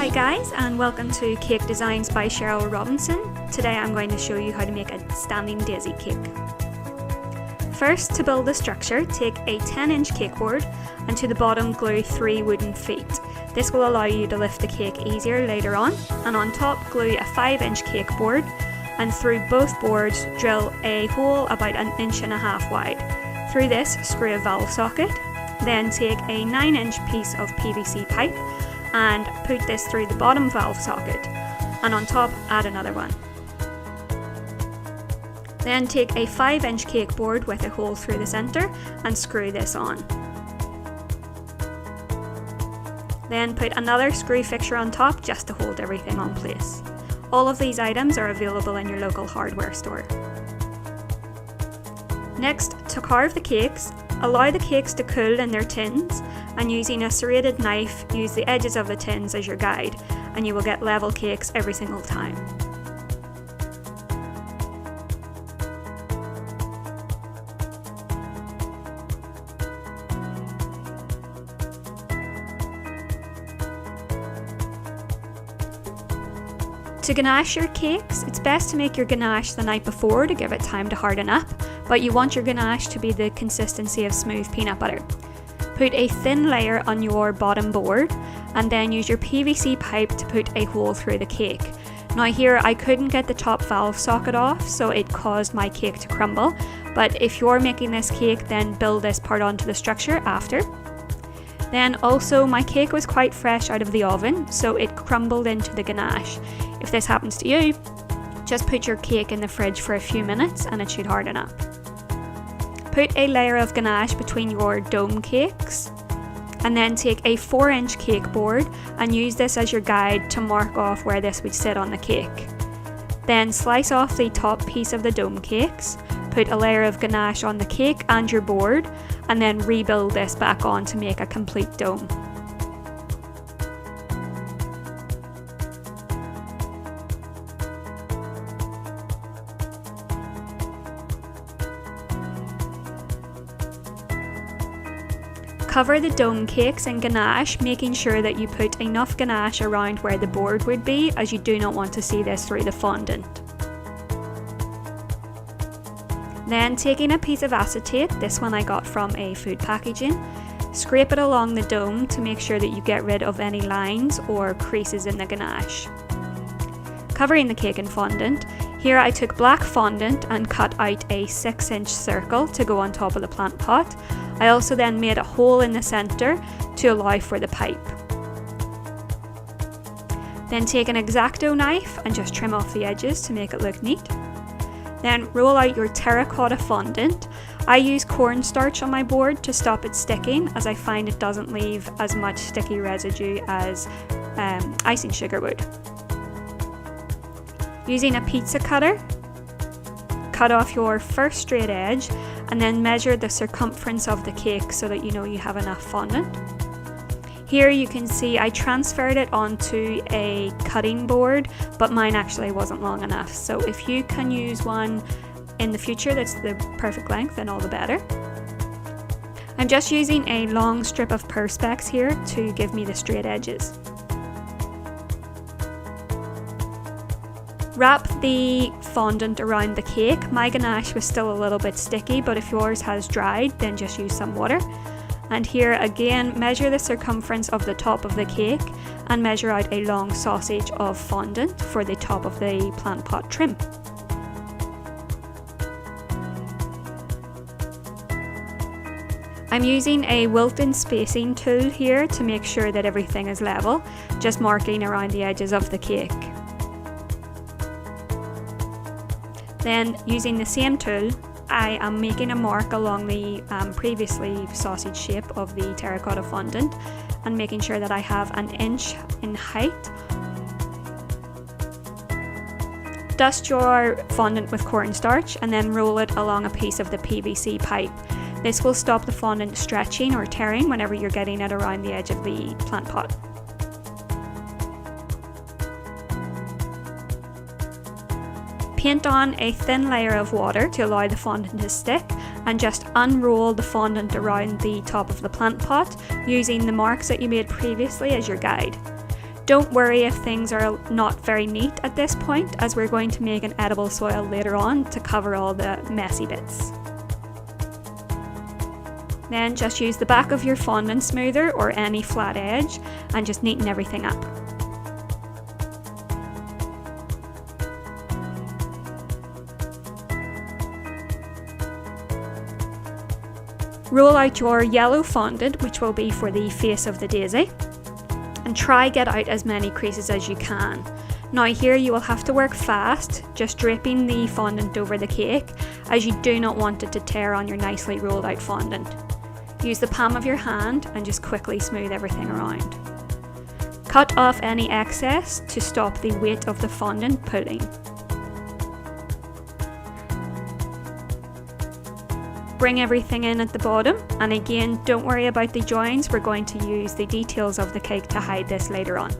Hi guys, and welcome to Cake Designs by Cheryl Robinson. Today I'm going to show you how to make a standing daisy cake. First, to build the structure, take a 10-inch cake board and to the bottom glue 3 wooden feet. This will allow you to lift the cake easier later on, and on top glue a 5-inch cake board, and through both boards drill a hole about 1.5 inches wide. Through this screw a valve socket, then take a 9-inch piece of PVC pipe and put this through the bottom valve socket, and on top add another one. Then take a 5-inch cake board with a hole through the centre and screw this on. Then put another screw fixture on top just to hold everything on place. All of these items are available in your local hardware store. Next, to carve the cakes, allow the cakes to cool in their tins, and using a serrated knife, use the edges of the tins as your guide, and you will get level cakes every single time. To ganache your cakes, it's best to make your ganache the night before to give it time to harden up, but you want your ganache to be the consistency of smooth peanut butter. Put a thin layer on your bottom board and then use your PVC pipe to put a hole through the cake. Now here I couldn't get the top valve socket off, so it caused my cake to crumble, but if you're making this cake then build this part onto the structure after. Then also my cake was quite fresh out of the oven, so it crumbled into the ganache. If this happens to you, just put your cake in the fridge for a few minutes and it should harden up. Put a layer of ganache between your dome cakes, and then take a 4-inch cake board and use this as your guide to mark off where this would sit on the cake. Then slice off the top piece of the dome cakes, put a layer of ganache on the cake and your board, and then rebuild this back on to make a complete dome. Cover the dome cakes in ganache, making sure that you put enough ganache around where the board would be, as you do not want to see this through the fondant. Then taking a piece of acetate, this one I got from a food packaging, scrape it along the dome to make sure that you get rid of any lines or creases in the ganache. Covering the cake in fondant, here I took black fondant and cut out a 6-inch circle to go on top of the plant pot. I also then made a hole in the centre to allow for the pipe. Then take an X-Acto knife and just trim off the edges to make it look neat. Then roll out your terracotta fondant. I use cornstarch on my board to stop it sticking, as I find it doesn't leave as much sticky residue as icing sugar would. Using a pizza cutter, cut off your first straight edge and then measure the circumference of the cake so that you know you have enough fondant. Here you can see I transferred it onto a cutting board, but mine actually wasn't long enough. So if you can use one in the future that's the perfect length, then all the better. I'm just using a long strip of Perspex here to give me the straight edges. Wrap the fondant around the cake. My ganache was still a little bit sticky, but if yours has dried, then just use some water. And here again, measure the circumference of the top of the cake and measure out a long sausage of fondant for the top of the plant pot trim. I'm using a Wilton spacing tool here to make sure that everything is level, just marking around the edges of the cake. Then using the same tool, I am making a mark along the previously sausage shape of the terracotta fondant and making sure that I have 1 inch in height. Dust your fondant with cornstarch and then roll it along a piece of the PVC pipe. This will stop the fondant stretching or tearing whenever you're getting it around the edge of the plant pot. Paint on a thin layer of water to allow the fondant to stick, and just unroll the fondant around the top of the plant pot using the marks that you made previously as your guide. Don't worry if things are not very neat at this point, as we're going to make an edible soil later on to cover all the messy bits. Then just use the back of your fondant smoother or any flat edge and just neaten everything up. Roll out your yellow fondant, which will be for the face of the daisy, and try get out as many creases as you can. Now here you will have to work fast, just draping the fondant over the cake, as you do not want it to tear on your nicely rolled out fondant. Use the palm of your hand and just quickly smooth everything around. Cut off any excess to stop the weight of the fondant pulling. Bring everything in at the bottom, and again, don't worry about the joins, we're going to use the details of the cake to hide this later on.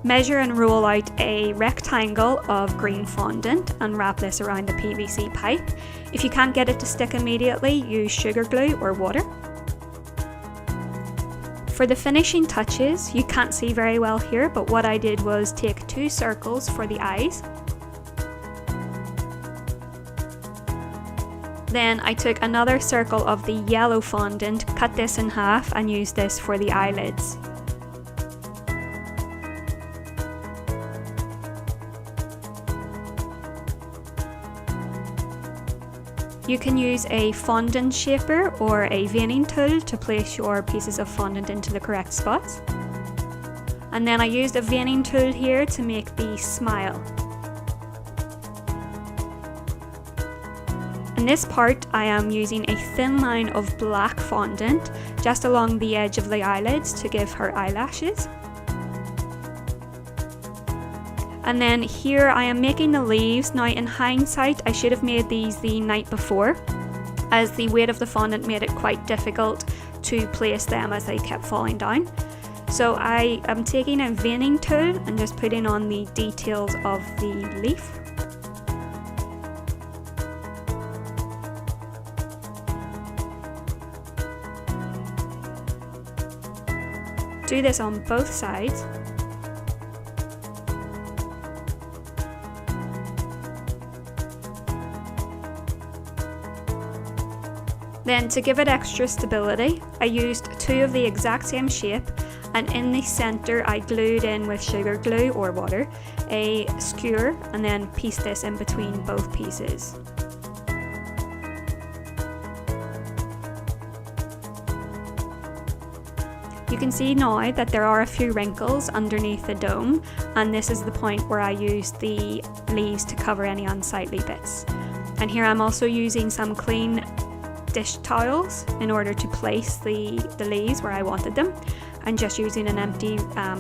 Measure and roll out a rectangle of green fondant and wrap this around the PVC pipe. If you can't get it to stick immediately, use sugar glue or water. For the finishing touches, you can't see very well here, but what I did was take 2 circles for the eyes. Then I took another circle of the yellow fondant, cut this in half and used this for the eyelids. You can use a fondant shaper or a veining tool to place your pieces of fondant into the correct spots. And then I used a veining tool here to make the smile. In this part I am using a thin line of black fondant just along the edge of the eyelids to give her eyelashes. And then here I am making the leaves. Now in hindsight I should have made these the night before, as the weight of the fondant made it quite difficult to place them as they kept falling down. So I am taking a veining tool and just putting on the details of the leaf. Do this on both sides. Then to give it extra stability, I used 2 of the exact same shape, and in the center I glued in with sugar glue or water a skewer and then pieced this in between both pieces. You can see now that there are a few wrinkles underneath the dome, and this is the point where I used the leaves to cover any unsightly bits. And here I'm also using some clean dish towels in order to place the leaves where I wanted them, and just using an empty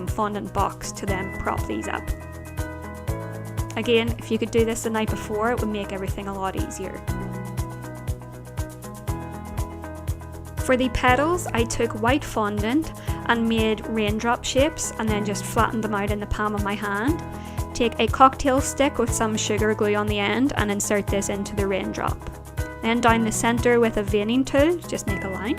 fondant box to then prop these up. Again, if you could do this the night before, it would make everything a lot easier. For the petals, I took white fondant and made raindrop shapes and then just flattened them out in the palm of my hand. Take a cocktail stick with some sugar glue on the end and insert this into the raindrop. Then down the center with a veining tool, just make a line.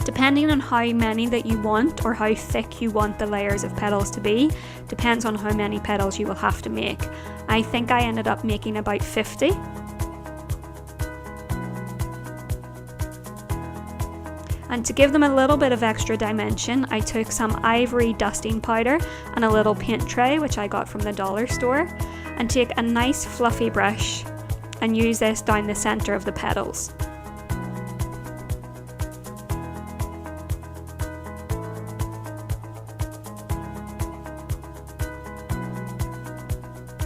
Depending on how many that you want or how thick you want the layers of petals to be, depends on how many petals you will have to make. I think I ended up making about 50. And to give them a little bit of extra dimension, I took some ivory dusting powder and a little paint tray, which I got from the dollar store, and take a nice fluffy brush and use this down the center of the petals.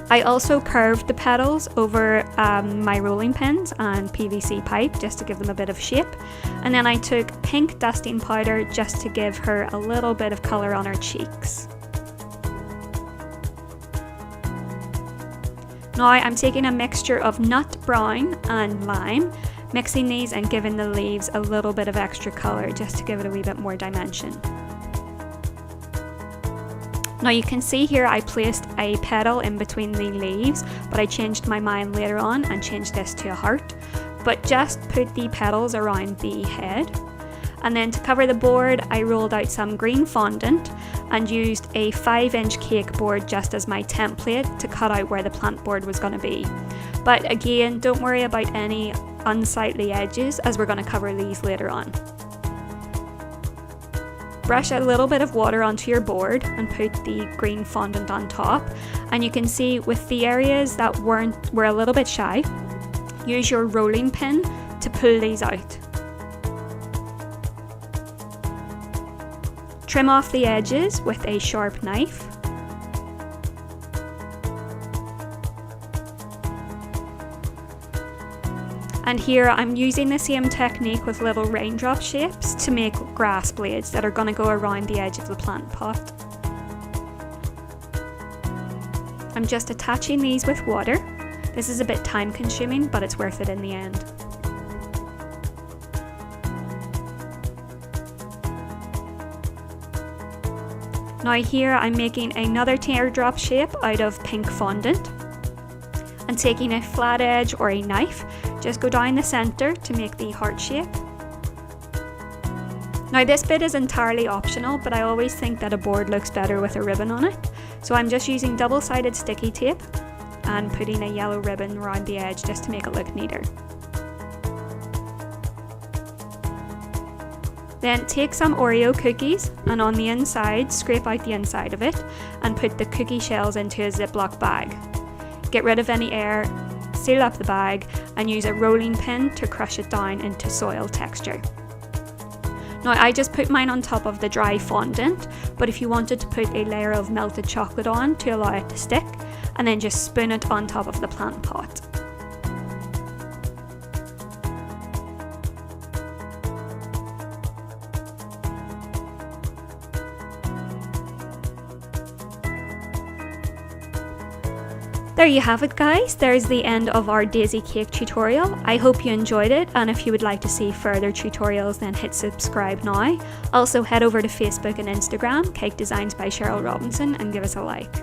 I also curved the petals over my rolling pins and PVC pipe just to give them a bit of shape, and then I took pink dusting powder just to give her a little bit of colour on her cheeks. Now I'm taking a mixture of nut brown and lime, mixing these and giving the leaves a little bit of extra colour just to give it a wee bit more dimension. Now you can see here I placed a petal in between the leaves, but I changed my mind later on and changed this to a heart. But just put the petals around the head, And then to cover the board, I rolled out some green fondant and used a 5-inch cake board just as my template to cut out where the plant board was going to be. But again, don't worry about any unsightly edges as we're going to cover these later on. Brush a little bit of water onto your board and put the green fondant on top. And you can see with the areas that were a little bit shy, use your rolling pin to pull these out. Trim off the edges with a sharp knife. And here I'm using the same technique with little raindrop shapes to make grass blades that are going to go around the edge of the plant pot. I'm just attaching these with water. This is a bit time consuming, but it's worth it in the end. Now here I'm making another teardrop shape out of pink fondant, and taking a flat edge or a knife, just go down the centre to make the heart shape. Now this bit is entirely optional, but I always think that a board looks better with a ribbon on it, so I'm just using double-sided sticky tape and putting a yellow ribbon around the edge just to make it look neater. Then take some Oreo cookies and on the inside, scrape out the inside of it and put the cookie shells into a Ziploc bag. Get rid of any air, seal up the bag and use a rolling pin to crush it down into soil texture. Now I just put mine on top of the dry fondant, but if you wanted to put a layer of melted chocolate on to allow it to stick, and then just spoon it on top of the plant pot. There you have it guys, there's the end of our daisy cake tutorial. I hope you enjoyed it, and if you would like to see further tutorials then hit subscribe now. Also head over to Facebook and Instagram, Cake Designs by Cheryl Robinson, and give us a like.